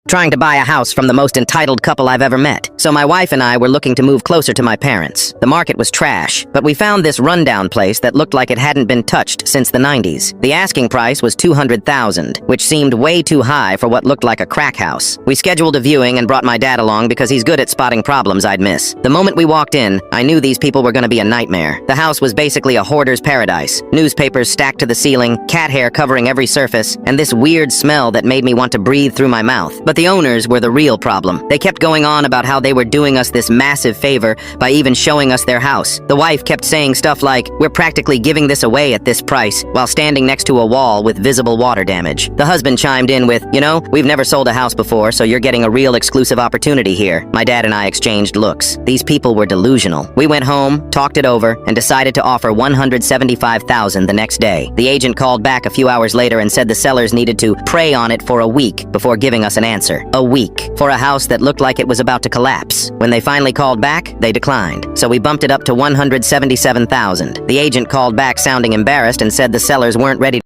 trying to buy a house from the most entitled couple I've ever met. So my wife and I were looking to move closer to my parents. The market was trash, but we found this rundown place that looked like it hadn't been touched since the 90s. The asking price was $200,000, which seemed way too high for what looked like a crack house. We scheduled a viewing and brought my dad along because he's good at spotting problems I'd miss. The moment we walked in, I knew these people were going to be a nightmare. The house was basically a hoarder's paradise. Newspapers stacked to the ceiling, cat hair covering every surface, and this weird smell that made me want to breathe through my mouth. But the owners were the real problem. They kept going on about how they were doing us this massive favor by even showing us their house. The wife kept saying stuff like, "We're practically giving this away at this price," while standing next to a wall with visible water damage. The husband chimed in with, "You know, we've never sold a house before, so you're getting a real exclusive opportunity here." My dad and I exchanged looks. These people were delusional. We went home, talked it over, and decided to offer $175,000 the next day. The agent called back a few hours later and said the sellers needed to pray on it for a week before giving us an answer. A week for a house that looked like it was about to collapse. When they finally called back, they declined. So we bumped it up to $177,000. The agent called back sounding embarrassed and said the sellers weren't ready